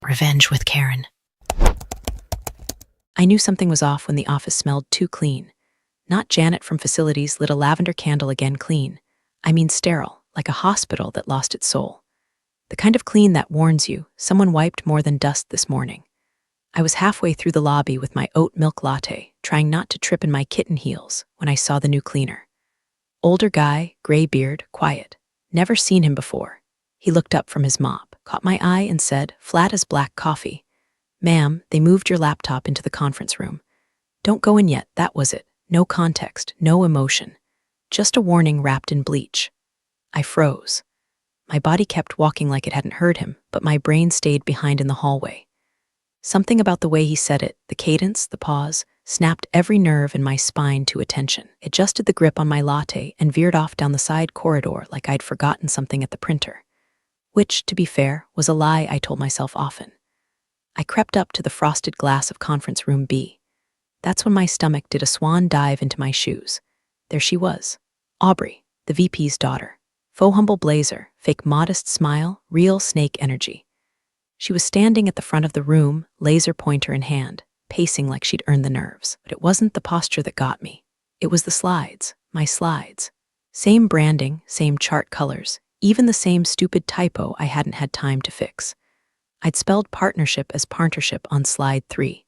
Revenge with Karen. I knew something was off when the office smelled too clean. Not Janet from facilities lit a lavender candle again clean. I mean sterile, like a hospital that lost its soul. The kind of clean that warns you, someone wiped more than dust this morning. I was halfway through the lobby with my oat milk latte, trying not to trip in my kitten heels, when I saw the new cleaner. Older guy, gray beard, quiet. Never seen him before. He looked up from his mop, caught my eye and said, flat as black coffee, "Ma'am, they moved your laptop into the conference room. Don't go in yet, that was it. No context, no emotion. Just a warning wrapped in bleach." I froze. My body kept walking like it hadn't heard him, but my brain stayed behind in the hallway. Something about the way he said it, the cadence, the pause, snapped every nerve in my spine to attention. It adjusted the grip on my latte and veered off down the side corridor like I'd forgotten something at the printer. Which, to be fair, was a lie I told myself often. I crept up to the frosted glass of conference room B. That's when my stomach did a swan dive into my shoes. There she was, Aubrey, the VP's daughter. Faux humble blazer, fake modest smile, real snake energy. She was standing at the front of the room, laser pointer in hand, pacing like she'd earned the nerves. But it wasn't the posture that got me. It was the slides, my slides. Same branding, same chart colors, even the same stupid typo I hadn't had time to fix. I'd spelled partnership as partnership on slide 3.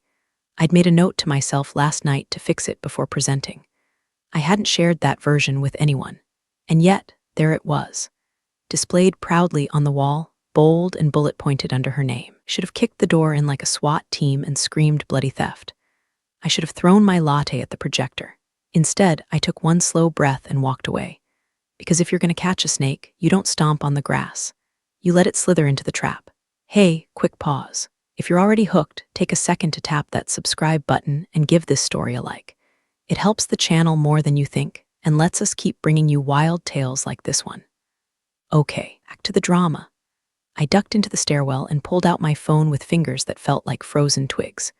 I'd made a note to myself last night to fix it before presenting. I hadn't shared that version with anyone. And yet, there it was. Displayed proudly on the wall, bold and bullet-pointed under her name. Should have kicked the door in like a SWAT team and screamed bloody theft. I should have thrown my latte at the projector. Instead, I took one slow breath and walked away. Because if you're going to catch a snake, you don't stomp on the grass. You let it slither into the trap. Hey, quick pause. If you're already hooked, take a second to tap that subscribe button and give this story a like. It helps the channel more than you think and lets us keep bringing you wild tales like this one. Okay, back to the drama. I ducked into the stairwell and pulled out my phone with fingers that felt like frozen twigs.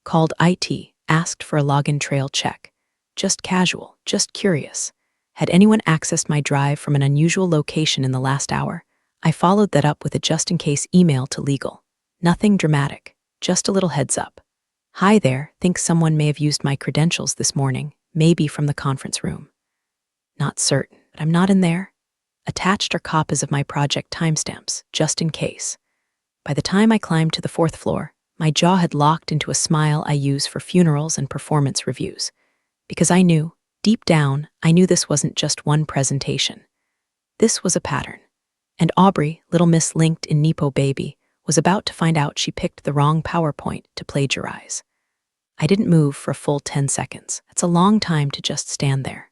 Called IT, asked for a login trail check. Just casual, just curious. Had anyone accessed my drive from an unusual location in the last hour? I followed that up with a just-in-case email to legal. Nothing dramatic, just a little heads up. Hi there, think someone may have used my credentials this morning, maybe from the conference room. Not certain, but I'm not in there. Attached are copies of my project timestamps, just in case. By the time I climbed to the 4th floor, my jaw had locked into a smile I use for funerals and performance reviews. Because I knew, deep down, I knew this wasn't just one presentation. This was a pattern. And Aubrey, little Miss Linked in Nepo Baby, was about to find out she picked the wrong PowerPoint to plagiarize. I didn't move for a full 10 seconds. That's a long time to just stand there.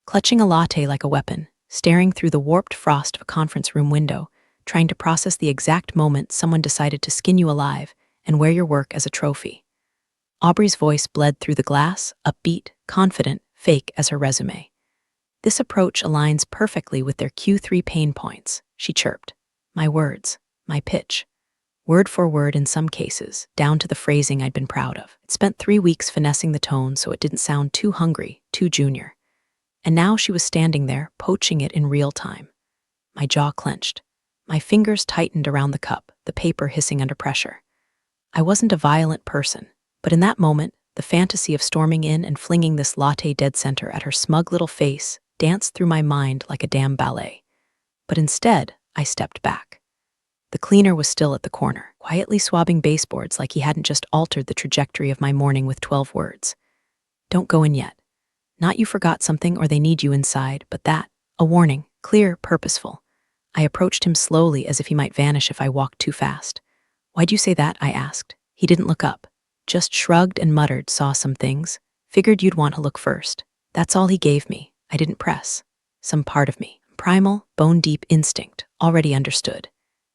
Clutching a latte like a weapon, staring through the warped frost of a conference room window, trying to process the exact moment someone decided to skin you alive and wear your work as a trophy. Aubrey's voice bled through the glass, upbeat, confident, fake as her resume. This approach aligns perfectly with their Q3 pain points, she chirped. My words, my pitch. Word for word in some cases, down to the phrasing I'd been proud of. It spent 3 weeks finessing the tone so it didn't sound too hungry, too junior. And now she was standing there, poaching it in real time. My jaw clenched. My fingers tightened around the cup, the paper hissing under pressure. I wasn't a violent person, but in that moment, the fantasy of storming in and flinging this latte dead center at her smug little face danced through my mind like a damn ballet. But instead, I stepped back. The cleaner was still at the corner, quietly swabbing baseboards like he hadn't just altered the trajectory of my morning with 12 words. Don't go in yet. Not you forgot something or they need you inside, but that, a warning, clear, purposeful. I approached him slowly as if he might vanish if I walked too fast. Why'd you say that? I asked. He didn't look up, just shrugged and muttered, saw some things, figured you'd want to look first. That's all he gave me. I didn't press. Some part of me, primal, bone-deep instinct, already understood.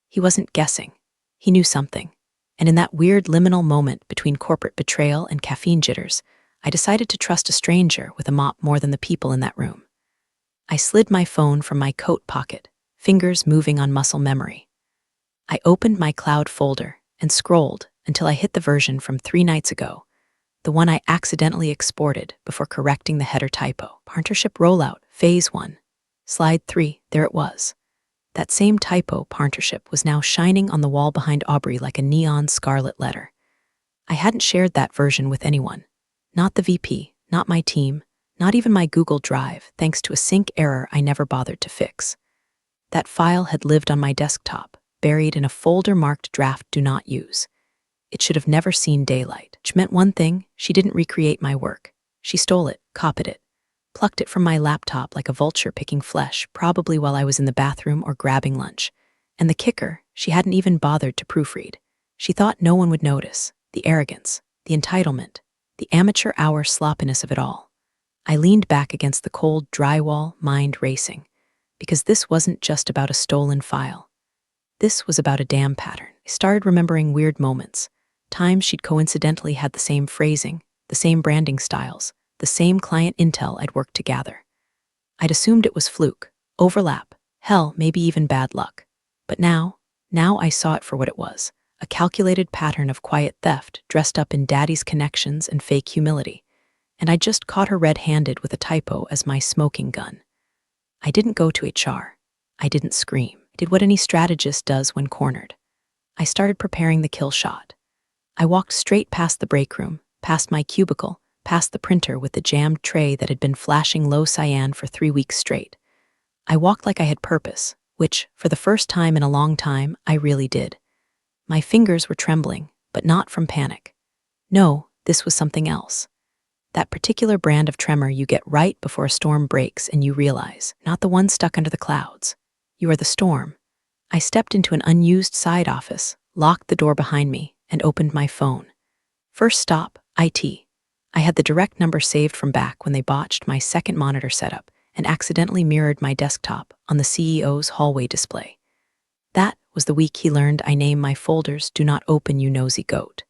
He wasn't guessing. He knew something. And in that weird liminal moment between corporate betrayal and caffeine jitters, I decided to trust a stranger with a mop more than the people in that room. I slid my phone from my coat pocket, fingers moving on muscle memory. I opened my cloud folder and scrolled until I hit the version from 3 nights ago, the one I accidentally exported before correcting the header typo. Partnership rollout, phase 1. Slide 3, there it was. That same typo partnership was now shining on the wall behind Aubrey like a neon scarlet letter. I hadn't shared that version with anyone. Not the VP, not my team, not even my Google Drive, thanks to a sync error I never bothered to fix. That file had lived on my desktop, buried in a folder marked Draft Do Not Use. It should have never seen daylight, which meant one thing: she didn't recreate my work. She stole it, copied it, plucked it from my laptop like a vulture picking flesh, probably while I was in the bathroom or grabbing lunch. And the kicker, she hadn't even bothered to proofread. She thought no one would notice. The arrogance, the entitlement, the amateur hour sloppiness of it all. I leaned back against the cold drywall, mind racing, because this wasn't just about a stolen file. This was about a damn pattern. I started remembering weird moments, times she'd coincidentally had the same phrasing, the same branding styles, the same client intel I'd worked to gather. I'd assumed it was fluke, overlap, hell, maybe even bad luck. But now I saw it for what it was, a calculated pattern of quiet theft dressed up in daddy's connections and fake humility. And I just caught her red-handed with a typo as my smoking gun. I didn't go to HR. I didn't scream. I did what any strategist does when cornered. I started preparing the kill shot. I walked straight past the break room, past my cubicle, past the printer with the jammed tray that had been flashing low cyan for 3 weeks straight. I walked like I had purpose, which, for the first time in a long time, I really did. My fingers were trembling, but not from panic. No, this was something else. That particular brand of tremor you get right before a storm breaks and you realize, not the one stuck under the clouds. You are the storm. I stepped into an unused side office, locked the door behind me, and opened my phone. First stop, IT. I had the direct number saved from back when they botched my second monitor setup and accidentally mirrored my desktop on the CEO's hallway display. That was the week he learned I name my folders Do Not Open, You Nosy Goat.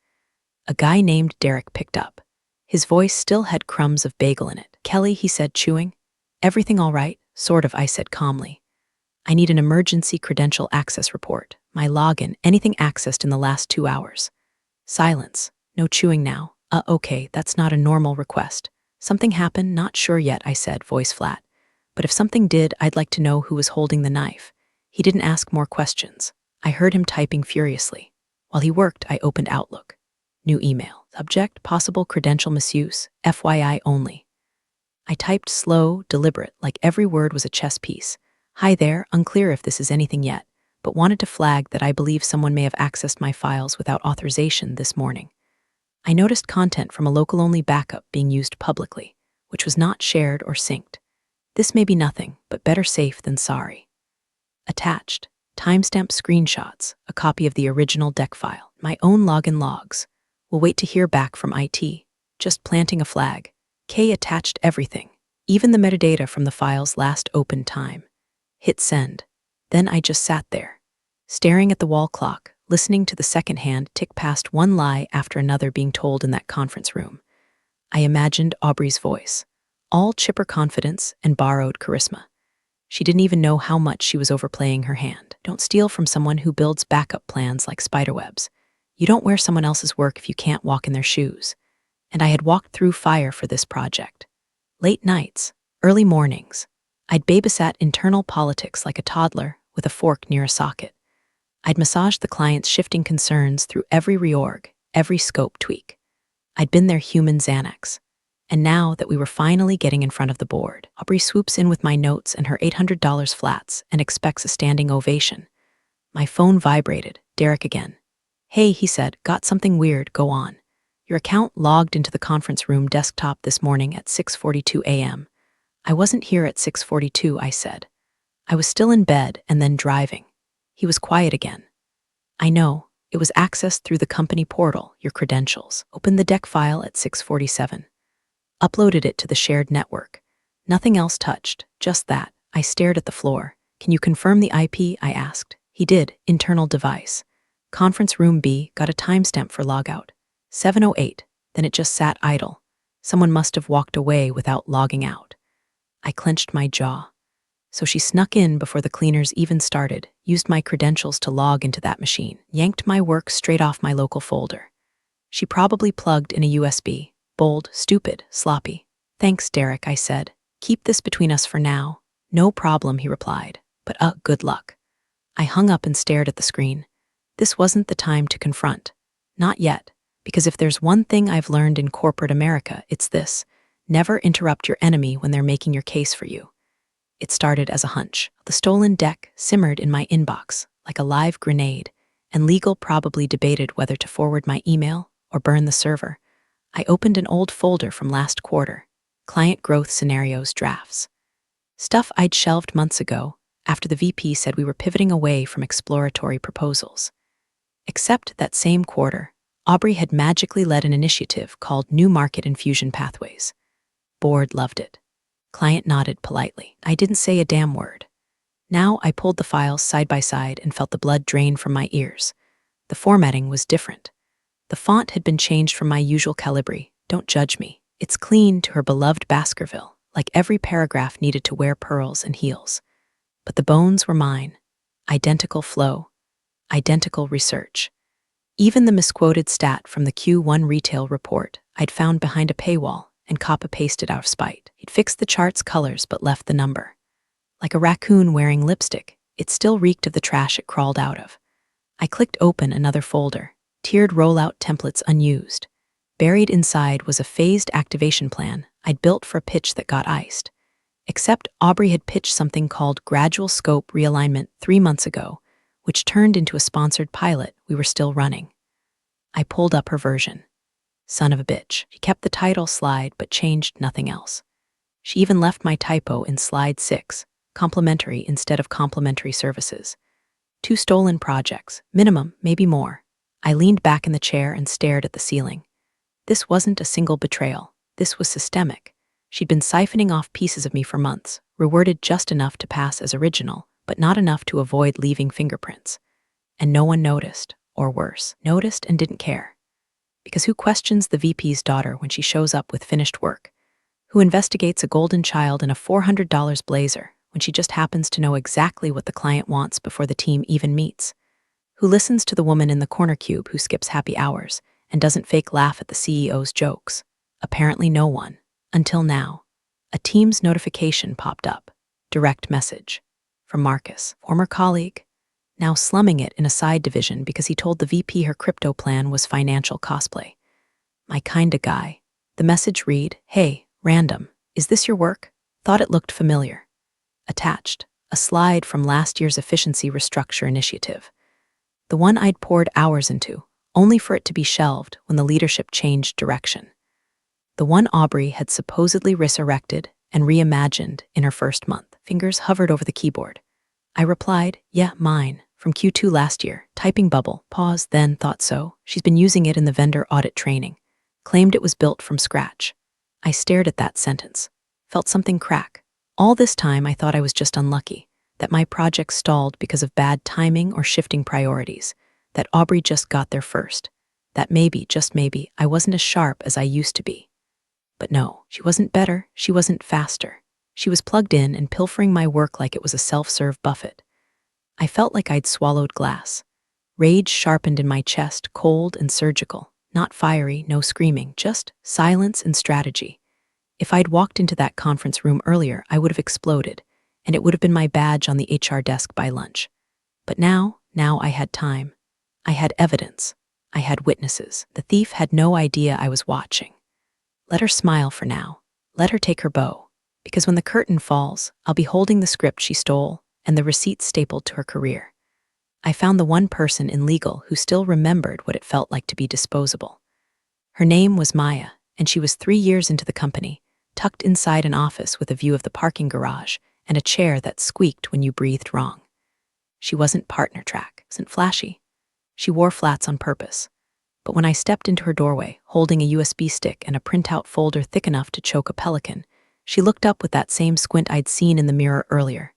A guy named Derek picked up. His voice still had crumbs of bagel in it. "Kelly," he said, chewing. "Everything all right?" "Sort of," I said calmly. "I need an emergency credential access report. My login, anything accessed in the last 2 hours." Silence. No chewing now. Okay, that's not a normal request. "Something happened? Not sure yet," I said, voice flat. "But if something did, I'd like to know who was holding the knife." He didn't ask more questions. I heard him typing furiously. While he worked, I opened Outlook. New email. Subject: possible credential misuse, FYI only. I typed slow, deliberate, like every word was a chess piece. "Hi there, unclear if this is anything yet, but wanted to flag that I believe someone may have accessed my files without authorization this morning. I noticed content from a local-only backup being used publicly, which was not shared or synced. This may be nothing, but better safe than sorry." Attached, timestamp screenshots, a copy of the original deck file, my own login logs. We'll wait to hear back from IT. Just planting a flag. K attached everything, even the metadata from the file's last open time. Hit send. Then I just sat there, staring at the wall clock, listening to the second hand tick past one lie after another being told in that conference room. I imagined Aubrey's voice, all chipper confidence and borrowed charisma. She didn't even know how much she was overplaying her hand. Don't steal from someone who builds backup plans like spiderwebs. You don't wear someone else's work if you can't walk in their shoes. And I had walked through fire for this project. Late nights, early mornings. I'd babysat internal politics like a toddler with a fork near a socket. I'd massaged the client's shifting concerns through every reorg, every scope tweak. I'd been their human Xanax. And now that we were finally getting in front of the board, Aubrey swoops in with my notes and her $800 flats and expects a standing ovation. My phone vibrated. Derek again. "Hey," he said, "got something weird, go on. Your account logged into the conference room desktop this morning at 6:42 a.m. I wasn't here at 6:42, I said. I was still in bed and then driving. He was quiet again. "I know. It was accessed through the company portal, your credentials. Opened the deck file at 6:47. Uploaded it to the shared network. Nothing else touched, just that." I stared at the floor. "Can you confirm the IP?" I asked. He did. "Internal device. Conference room B, got a timestamp for logout. 7:08, then it just sat idle. Someone must have walked away without logging out." I clenched my jaw. So she snuck in before the cleaners even started, used my credentials to log into that machine, yanked my work straight off my local folder. She probably plugged in a USB. Bold, stupid, sloppy. "Thanks, Derek," I said. "Keep this between us for now." "No problem," he replied. "But good luck." I hung up and stared at the screen. This wasn't the time to confront. Not yet, because if there's one thing I've learned in corporate America, it's this: never interrupt your enemy when they're making your case for you. It started as a hunch. The stolen deck simmered in my inbox like a live grenade, and legal probably debated whether to forward my email or burn the server. I opened an old folder from last quarter, client growth scenarios drafts. Stuff I'd shelved months ago after the VP said we were pivoting away from exploratory proposals. Except that same quarter, Aubrey had magically led an initiative called New Market Infusion Pathways. Board loved it. Client nodded politely. I didn't say a damn word. Now I pulled the files side by side and felt the blood drain from my ears. The formatting was different. The font had been changed from my usual Calibri. Don't judge me. It's clean to her beloved Baskerville, like every paragraph needed to wear pearls and heels. But the bones were mine. Identical flow. Identical research. Even the misquoted stat from the Q1 retail report I'd found behind a paywall and copy-pasted out of spite. He'd fixed the chart's colors but left the number. Like a raccoon wearing lipstick, it still reeked of the trash it crawled out of. I clicked open another folder, tiered rollout templates unused. Buried inside was a phased activation plan I'd built for a pitch that got iced. Except Aubrey had pitched something called Gradual Scope Realignment 3 months ago, which turned into a sponsored pilot we were still running. I pulled up her version. Son of a bitch. She kept the title slide but changed nothing else. She even left my typo in slide 6, complimentary instead of complementary services. 2 stolen projects, minimum, maybe more. I leaned back in the chair and stared at the ceiling. This wasn't a single betrayal. This was systemic. She'd been siphoning off pieces of me for months, reworded just enough to pass as original, but not enough to avoid leaving fingerprints. And no one noticed, or worse, noticed and didn't care. Because who questions the VP's daughter when she shows up with finished work? Who investigates a golden child in a $400 blazer when she just happens to know exactly what the client wants before the team even meets? Who listens to the woman in the corner cube who skips happy hours and doesn't fake laugh at the CEO's jokes? Apparently no one. Until now. A Teams notification popped up. Direct message. From Marcus, former colleague, now slumming it in a side division because he told the VP her crypto plan was financial cosplay. My kinda guy. The message read, "Hey, random, is this your work? Thought it looked familiar." Attached, a slide from last year's efficiency restructure initiative. The one I'd poured hours into, only for it to be shelved when the leadership changed direction. The one Aubrey had supposedly resurrected and reimagined in her first month. Fingers hovered over the keyboard. I replied, "Yeah, mine, from Q2 last year, typing bubble, pause, then thought so. She's been using it in the vendor audit training. Claimed it was built from scratch." I stared at that sentence, felt something crack. All this time I thought I was just unlucky, that my project stalled because of bad timing or shifting priorities, that Aubrey just got there first, that maybe, just maybe, I wasn't as sharp as I used to be. But no, she wasn't better, she wasn't faster. She was plugged in and pilfering my work like it was a self-serve buffet. I felt like I'd swallowed glass. Rage sharpened in my chest, cold and surgical. Not fiery, no screaming, just silence and strategy. If I'd walked into that conference room earlier, I would have exploded, and it would have been my badge on the HR desk by lunch. But now I had time. I had evidence. I had witnesses. The thief had no idea I was watching. Let her smile for now. Let her take her bow. Because when the curtain falls, I'll be holding the script she stole and the receipts stapled to her career. I found the one person in legal who still remembered what it felt like to be disposable. Her name was Maya, and she was 3 years into the company, tucked inside an office with a view of the parking garage and a chair that squeaked when you breathed wrong. She wasn't partner track, wasn't flashy. She wore flats on purpose. But when I stepped into her doorway, holding a USB stick and a printout folder thick enough to choke a pelican, she looked up with that same squint I'd seen in the mirror earlier.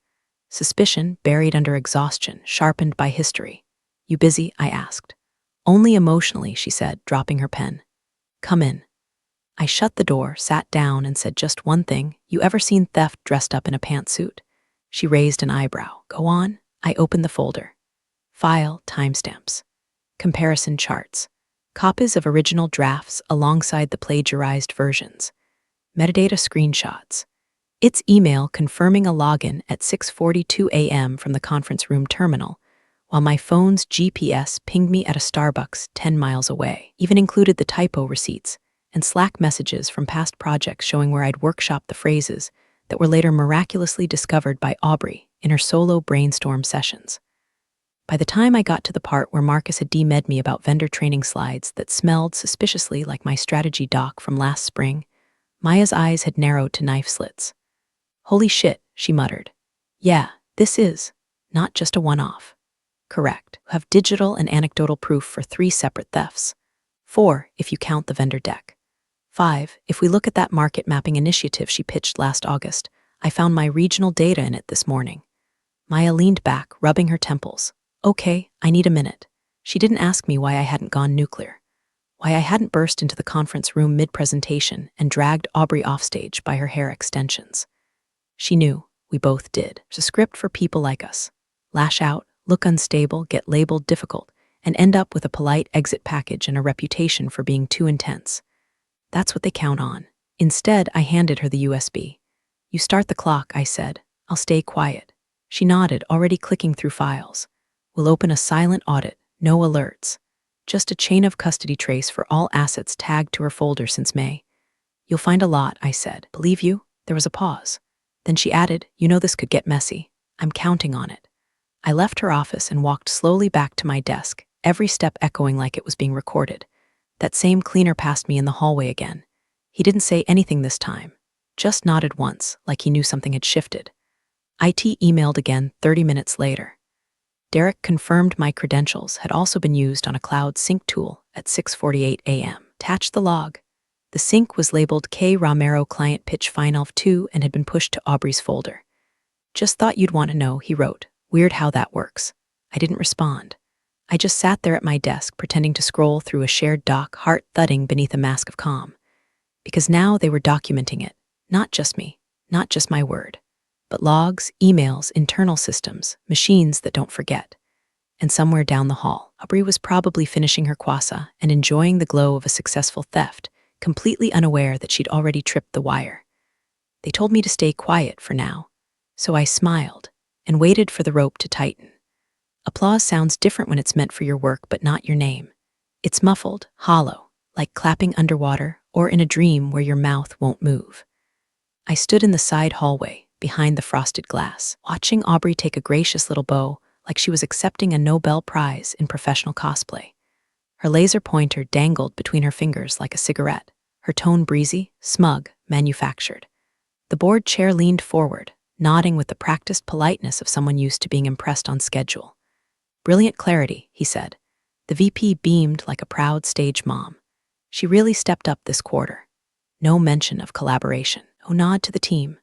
Suspicion buried under exhaustion, sharpened by history. "You busy?" I asked. "Only emotionally," she said, dropping her pen. "Come in." I shut the door, sat down, and said just one thing. "You ever seen theft dressed up in a pantsuit?" She raised an eyebrow. "Go on." I opened the folder. File, timestamps. Comparison charts. Copies of original drafts alongside the plagiarized versions. Metadata screenshots. It's email confirming a login at 6:42 a.m. from the conference room terminal, while my phone's GPS pinged me at a Starbucks 10 miles away, even included the typo receipts and Slack messages from past projects showing where I'd workshopped the phrases that were later miraculously discovered by Aubrey in her solo brainstorm sessions. By the time I got to the part where Marcus had DM'd me about vendor training slides that smelled suspiciously like my strategy doc from last spring, Maya's eyes had narrowed to knife slits. "Holy shit," she muttered. "Yeah, this is not just a one-off." "Correct. Have digital and anecdotal proof for 3 separate thefts. 4, if you count the vendor deck. 5, if we look at that market mapping initiative she pitched last August. I found my regional data in it this morning." Maya leaned back, rubbing her temples. "Okay, I need a minute." She didn't ask me why I hadn't gone nuclear, why I hadn't burst into the conference room mid-presentation and dragged Aubrey offstage by her hair extensions. She knew, we both did. It's a script for people like us. Lash out, look unstable, get labeled difficult, and end up with a polite exit package and a reputation for being too intense. That's what they count on. Instead, I handed her the USB. "You start the clock," I said. "I'll stay quiet." She nodded, already clicking through files. "We'll open a silent audit, no alerts. Just a chain of custody trace for all assets tagged to her folder since May." "You'll find a lot," I said. "Believe you?" There was a pause. Then she added, "You know this could get messy. I'm counting on it." I left her office and walked slowly back to my desk, every step echoing like it was being recorded. That same cleaner passed me in the hallway again. He didn't say anything this time, just nodded once, like he knew something had shifted. IT emailed again 30 minutes later. Derek confirmed my credentials had also been used on a cloud sync tool at 6:48 a.m. Attached the log. The sync was labeled K. Romero Client Pitch Finalv 2 and had been pushed to Aubrey's folder. "Just thought you'd want to know," he wrote. "Weird how that works." I didn't respond. I just sat there at my desk pretending to scroll through a shared doc, heart thudding beneath a mask of calm. Because now they were documenting it. Not just me, not just my word, but logs, emails, internal systems, machines that don't forget. And somewhere down the hall, Aubrey was probably finishing her kwasa and enjoying the glow of a successful theft, completely unaware that she'd already tripped the wire. They told me to stay quiet for now, so I smiled and waited for the rope to tighten. Applause sounds different when it's meant for your work but not your name. It's muffled, hollow, like clapping underwater or in a dream where your mouth won't move. I stood in the side hallway, behind the frosted glass, watching Aubrey take a gracious little bow like she was accepting a Nobel Prize in professional cosplay. Her laser pointer dangled between her fingers like a cigarette, her tone breezy, smug, manufactured. The board chair leaned forward, nodding with the practiced politeness of someone used to being impressed on schedule. "Brilliant clarity," he said. The VP beamed like a proud stage mom. She really stepped up this quarter. No mention of collaboration, no nod to the team.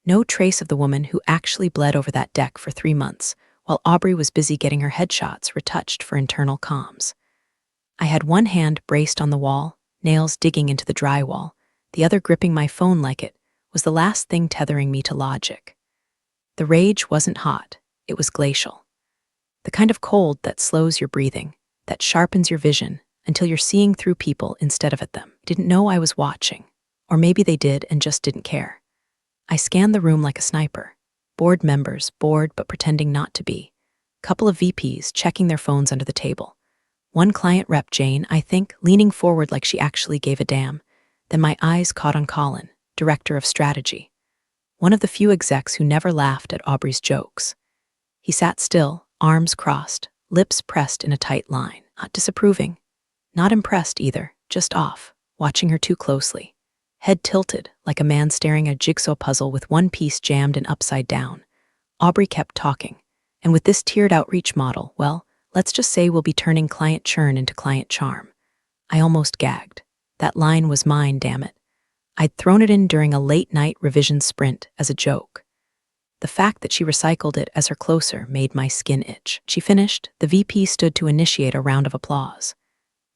No trace of the woman who actually bled over that deck for 3 months, while Aubrey was busy getting her headshots retouched for internal comms. I had one hand braced on the wall, nails digging into the drywall, the other gripping my phone like it was the last thing tethering me to logic. The rage wasn't hot, it was glacial. The kind of cold that slows your breathing, that sharpens your vision until you're seeing through people instead of at them. Didn't know I was watching, or maybe they did and just didn't care. I scanned the room like a sniper. Board members, bored but pretending not to be. Couple of VPs checking their phones under the table. One client rep, Jane, I think, leaning forward like she actually gave a damn. Then my eyes caught on Colin, director of strategy. One of the few execs who never laughed at Aubrey's jokes. He sat still, arms crossed, lips pressed in a tight line. Not disapproving. Not impressed either, just off, watching her too closely. Head tilted, like a man staring at a jigsaw puzzle with one piece jammed and upside down. Aubrey kept talking. And with this tiered outreach model, well, let's just say we'll be turning client churn into client charm. I almost gagged. That line was mine, damn it. I'd thrown it in during a late-night revision sprint as a joke. The fact that she recycled it as her closer made my skin itch. She finished, the VP stood to initiate a round of applause.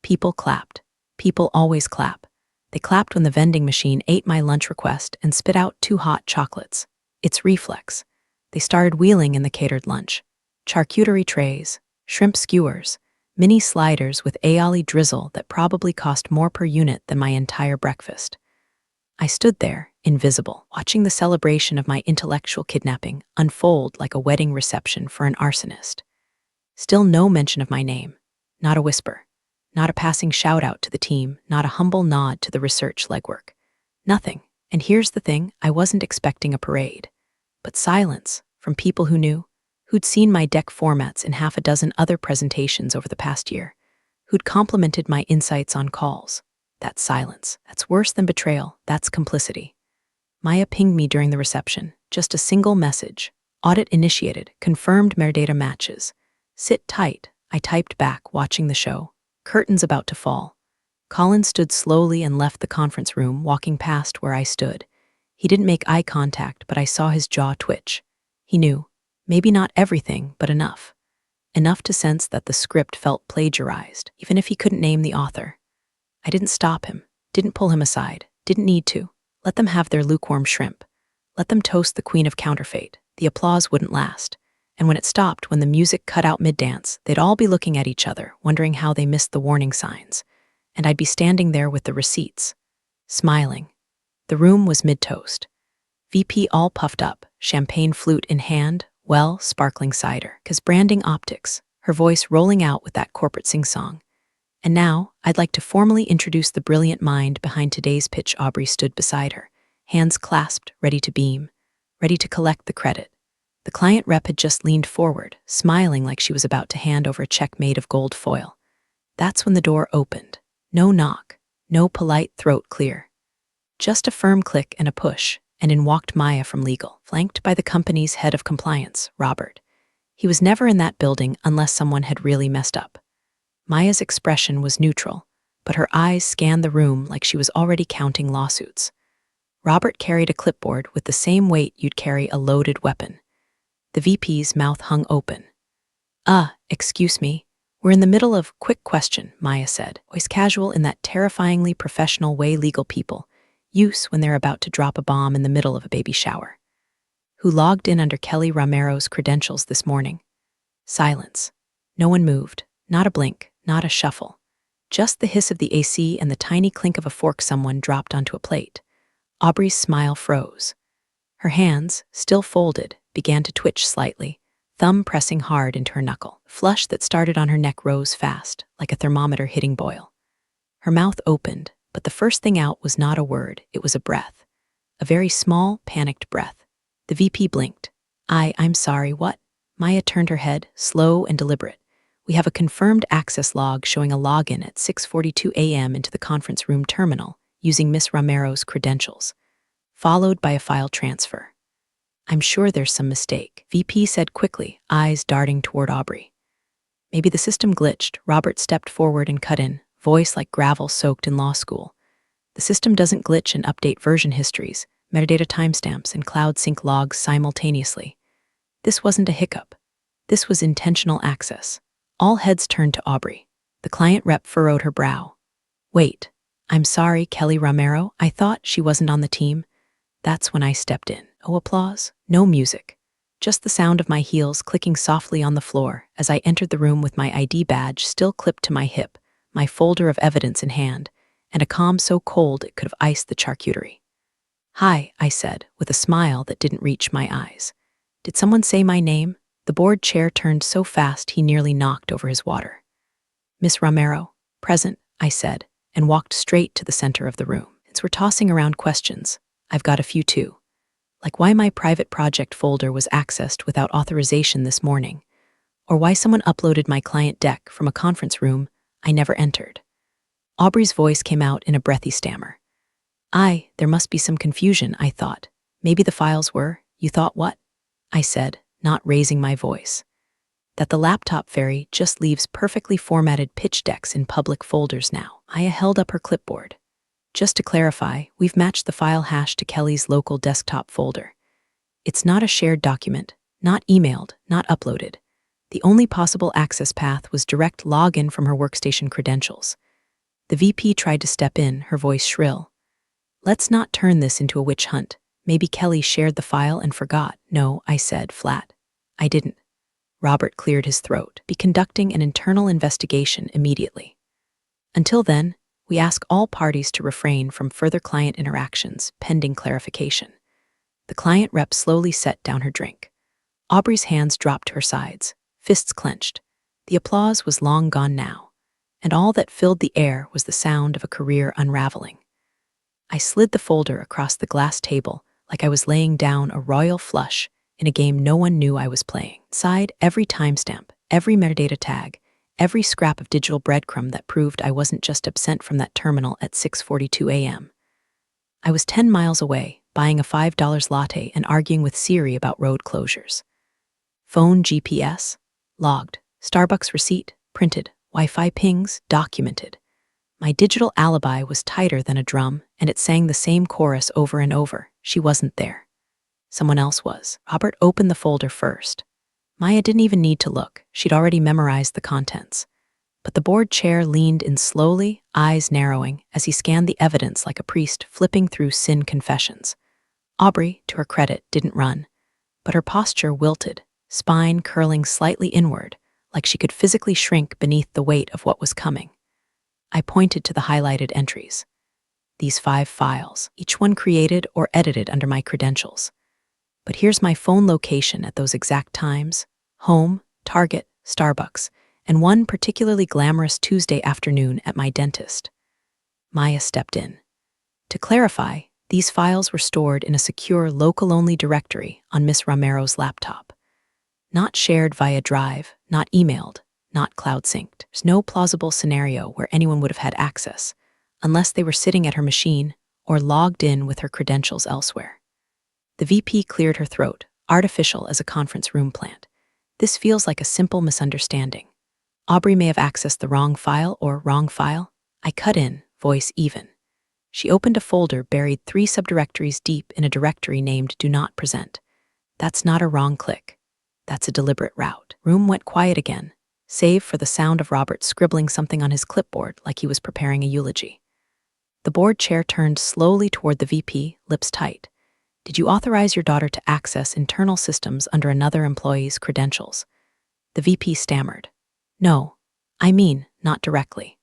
People clapped. People always clap. They clapped when the vending machine ate my lunch request and spit out 2 hot chocolates. It's reflex. They started wheeling in the catered lunch. Charcuterie trays, shrimp skewers, mini sliders with aioli drizzle that probably cost more per unit than my entire breakfast. I stood there, invisible, watching the celebration of my intellectual kidnapping unfold like a wedding reception for an arsonist. Still no mention of my name. Not a whisper. Not a passing shout out to the team, not a humble nod to the research legwork. Nothing. And here's the thing, I wasn't expecting a parade. But silence, from people who knew, who'd seen my deck formats in half a dozen other presentations over the past year, who'd complimented my insights on calls. That's silence. That's worse than betrayal. That's complicity. Maya pinged me during the reception, just a single message. Audit initiated, confirmed metadata matches. Sit tight, I typed back, watching the show. Curtains about to fall. Colin stood slowly and left the conference room, walking past where I stood. He didn't make eye contact, but I saw his jaw twitch. He knew. Maybe not everything, but enough. Enough to sense that the script felt plagiarized, even if he couldn't name the author. I didn't stop him, didn't pull him aside, didn't need to. Let them have their lukewarm shrimp. Let them toast the queen of counterfeit. The applause wouldn't last. And when it stopped, when the music cut out mid-dance, they'd all be looking at each other, wondering how they missed the warning signs. And I'd be standing there with the receipts, smiling. The room was mid-toast. VP all puffed up, champagne flute in hand, well, sparkling cider, 'cause branding optics, her voice rolling out with that corporate sing-song. And now, I'd like to formally introduce the brilliant mind behind today's pitch. Aubrey stood beside her, hands clasped, ready to beam, ready to collect the credit. The client rep had just leaned forward, smiling like she was about to hand over a check made of gold foil. That's when the door opened. No knock, no polite throat clear. Just a firm click and a push, and in walked Maya from legal, flanked by the company's head of compliance, Robert. He was never in that building unless someone had really messed up. Maya's expression was neutral, but her eyes scanned the room like she was already counting lawsuits. Robert carried a clipboard with the same weight you'd carry a loaded weapon. The VP's mouth hung open. Excuse me. We're in the middle of quick question, Maya said, voice casual in that terrifyingly professional way legal people use when they're about to drop a bomb in the middle of a baby shower. Who logged in under Kelly Romero's credentials this morning? Silence. No one moved. Not a blink, not a shuffle. Just the hiss of the AC and the tiny clink of a fork someone dropped onto a plate. Aubrey's smile froze. Her hands, still folded, began to twitch slightly, thumb pressing hard into her knuckle. The flush that started on her neck rose fast, like a thermometer hitting boil. Her mouth opened, but the first thing out was not a word, it was a breath. A very small, panicked breath. The VP blinked. I'm sorry, what? Maya turned her head, slow and deliberate. We have a confirmed access log showing a login at 6:42 a.m. into the conference room terminal using Miss Romero's credentials, followed by a file transfer. I'm sure there's some mistake, VP said quickly, eyes darting toward Aubrey. Maybe the system glitched. Robert stepped forward and cut in, voice like gravel soaked in law school. The system doesn't glitch and update version histories, metadata timestamps, and cloud sync logs simultaneously. This wasn't a hiccup. This was intentional access. All heads turned to Aubrey. The client rep furrowed her brow. Wait, I'm sorry, Kelly Romero. I thought she wasn't on the team. That's when I stepped in. Oh, applause. No music. Just the sound of my heels clicking softly on the floor as I entered the room with my ID badge still clipped to my hip, my folder of evidence in hand, and a calm so cold it could have iced the charcuterie. Hi, I said, with a smile that didn't reach my eyes. Did someone say my name? The board chair turned so fast he nearly knocked over his water. Miss Romero, present, I said, and walked straight to the center of the room. Since we're tossing around questions, I've got a few too. Like why my private project folder was accessed without authorization this morning, or why someone uploaded my client deck from a conference room I never entered. Aubrey's voice came out in a breathy stammer. There must be some confusion, I thought. Maybe the files were, you thought what? I said, not raising my voice. That the laptop fairy just leaves perfectly formatted pitch decks in public folders now. Maya held up her clipboard. Just to clarify, we've matched the file hash to Kelly's local desktop folder. It's not a shared document, not emailed, not uploaded. The only possible access path was direct login from her workstation credentials. The VP tried to step in, her voice shrill. Let's not turn this into a witch hunt. Maybe Kelly shared the file and forgot. No, I said, flat. I didn't. Robert cleared his throat. Be conducting an internal investigation immediately. Until then, we ask all parties to refrain from further client interactions, pending clarification. The client rep slowly set down her drink. Aubrey's hands dropped to her sides, fists clenched. The applause was long gone now, and all that filled the air was the sound of a career unraveling. I slid the folder across the glass table like I was laying down a royal flush in a game no one knew I was playing. Inside, every timestamp, every metadata tag, every scrap of digital breadcrumb that proved I wasn't just absent from that terminal at 6:42 a.m. I was 10 miles away, buying a $5 latte and arguing with Siri about road closures. Phone GPS, logged. Starbucks receipt, printed. Wi-Fi pings, documented. My digital alibi was tighter than a drum, and it sang the same chorus over and over. She wasn't there. Someone else was. Robert opened the folder first. Maya didn't even need to look. She'd already memorized the contents. But the board chair leaned in slowly, eyes narrowing, as he scanned the evidence like a priest flipping through sin confessions. Aubrey, to her credit, didn't run, but her posture wilted, spine curling slightly inward, like she could physically shrink beneath the weight of what was coming. I pointed to the highlighted entries. These 5 files, each one created or edited under my credentials. But here's my phone location at those exact times: home, Target, Starbucks, and one particularly glamorous Tuesday afternoon at my dentist. Maya stepped in. To clarify, these files were stored in a secure local-only directory on Miss Romero's laptop. Not shared via Drive, not emailed, not cloud-synced. There's no plausible scenario where anyone would have had access, unless they were sitting at her machine or logged in with her credentials elsewhere. The VP cleared her throat, artificial as a conference room plant. This feels like a simple misunderstanding. Aubrey may have accessed the wrong file or wrong file. I cut in, voice even. She opened a folder buried 3 subdirectories deep in a directory named Do Not Present. That's not a wrong click. That's a deliberate route. Room went quiet again, save for the sound of Robert scribbling something on his clipboard like he was preparing a eulogy. The board chair turned slowly toward the VP, lips tight. Did you authorize your daughter to access internal systems under another employee's credentials? The VP stammered. No, I mean, not directly.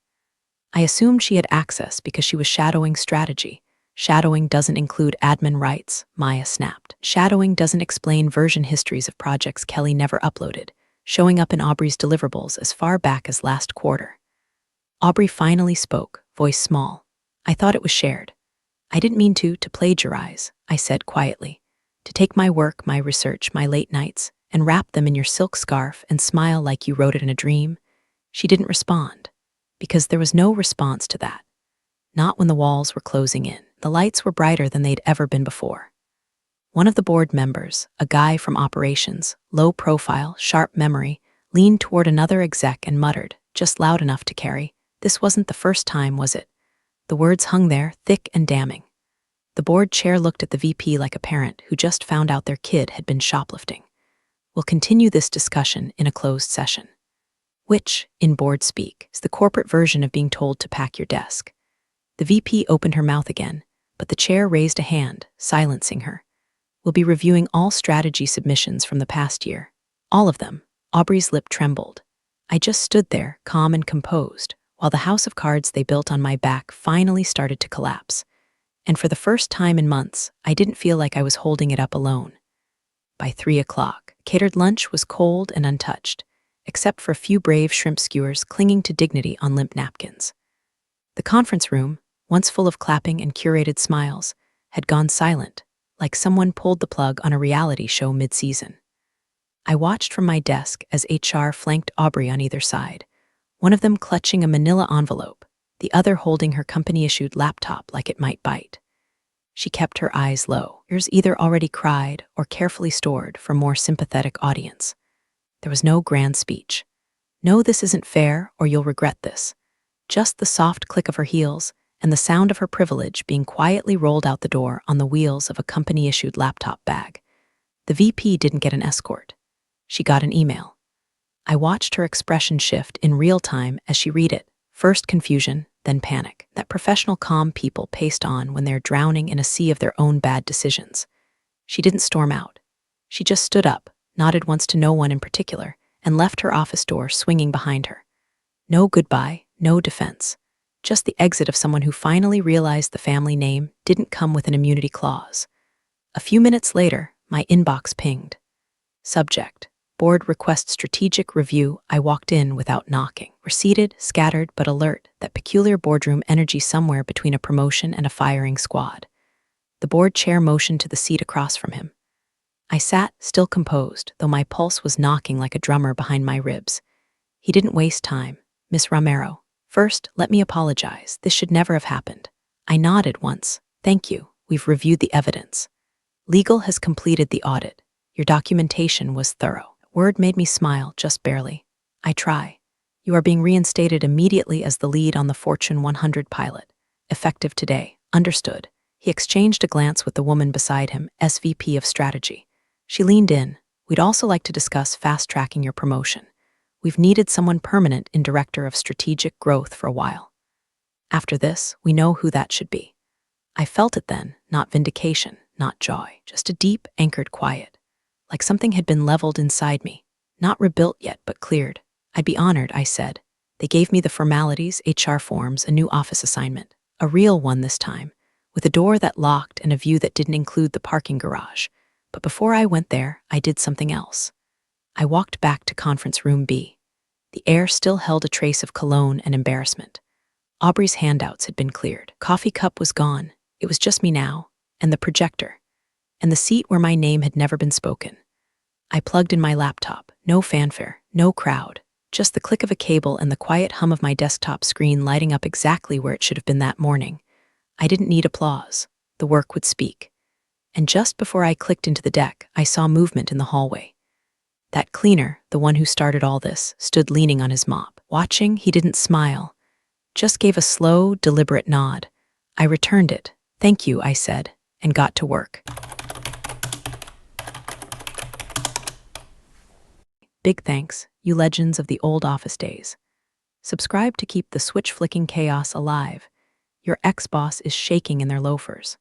I assumed she had access because she was shadowing strategy. Shadowing doesn't include admin rights, Maya snapped. Shadowing doesn't explain version histories of projects Kelly never uploaded, showing up in Aubrey's deliverables as far back as last quarter. Aubrey finally spoke, voice small. I thought it was shared. I didn't mean to plagiarize, I said quietly. To take my work, my research, my late nights, and wrap them in your silk scarf and smile like you wrote it in a dream. She didn't respond, because there was no response to that. Not when the walls were closing in. The lights were brighter than they'd ever been before. One of the board members, a guy from operations, low profile, sharp memory, leaned toward another exec and muttered, just loud enough to carry, "This wasn't the first time, was it?" The words hung there, thick and damning. The board chair looked at the VP like a parent who just found out their kid had been shoplifting. We'll continue this discussion in a closed session. Which, in board speak, is the corporate version of being told to pack your desk. The VP opened her mouth again, but the chair raised a hand, silencing her. We'll be reviewing all strategy submissions from the past year. All of them. Aubrey's lip trembled. I just stood there, calm and composed, while the house of cards they built on my back finally started to collapse. And for the first time in months, I didn't feel like I was holding it up alone. By 3 o'clock, catered lunch was cold and untouched, except for a few brave shrimp skewers clinging to dignity on limp napkins. The conference room, once full of clapping and curated smiles, had gone silent, like someone pulled the plug on a reality show mid-season. I watched from my desk as HR flanked Aubrey on either side, one of them clutching a manila envelope, the other holding her company-issued laptop like it might bite. She kept her eyes low, ears either already cried or carefully stored for more sympathetic audience. There was no grand speech. No, this isn't fair, or you'll regret this. Just the soft click of her heels and the sound of her privilege being quietly rolled out the door on the wheels of a company-issued laptop bag. The VP didn't get an escort. She got an email. I watched her expression shift in real time as she read it, first confusion, then panic. That professional calm people paste on when they're drowning in a sea of their own bad decisions. She didn't storm out. She just stood up, nodded once to no one in particular, and left her office door swinging behind her. No goodbye, no defense. Just the exit of someone who finally realized the family name didn't come with an immunity clause. A few minutes later, my inbox pinged. Subject: Board request strategic review. I walked in without knocking. We're seated, scattered, but alert, that peculiar boardroom energy somewhere between a promotion and a firing squad. The board chair motioned to the seat across from him. I sat, still composed, though my pulse was knocking like a drummer behind my ribs. He didn't waste time. Miss Romero, first, let me apologize. This should never have happened. I nodded once. Thank you. We've reviewed the evidence. Legal has completed the audit. Your documentation was thorough. Word made me smile, just barely. I try. You are being reinstated immediately as the lead on the Fortune 100 pilot. Effective today. Understood. He exchanged a glance with the woman beside him, SVP of Strategy. She leaned in. We'd also like to discuss fast-tracking your promotion. We've needed someone permanent in Director of Strategic Growth for a while. After this, we know who that should be. I felt it then, not vindication, not joy, just a deep, anchored quiet. Like something had been leveled inside me. Not rebuilt yet, but cleared. I'd be honored, I said. They gave me the formalities, HR forms, a new office assignment. A real one this time, with a door that locked and a view that didn't include the parking garage. But before I went there, I did something else. I walked back to conference room B. The air still held a trace of cologne and embarrassment. Aubrey's handouts had been cleared. Coffee cup was gone. It was just me now, and the projector, and the seat where my name had never been spoken. I plugged in my laptop. No fanfare, no crowd, just the click of a cable and the quiet hum of my desktop screen lighting up exactly where it should have been that morning. I didn't need applause. The work would speak. And just before I clicked into the deck, I saw movement in the hallway. That cleaner, the one who started all this, stood leaning on his mop. Watching, he didn't smile, just gave a slow, deliberate nod. I returned it. Thank you, I said, and got to work. Big thanks, you legends of the old office days. Subscribe to keep the switch-flicking chaos alive. Your ex-boss is shaking in their loafers.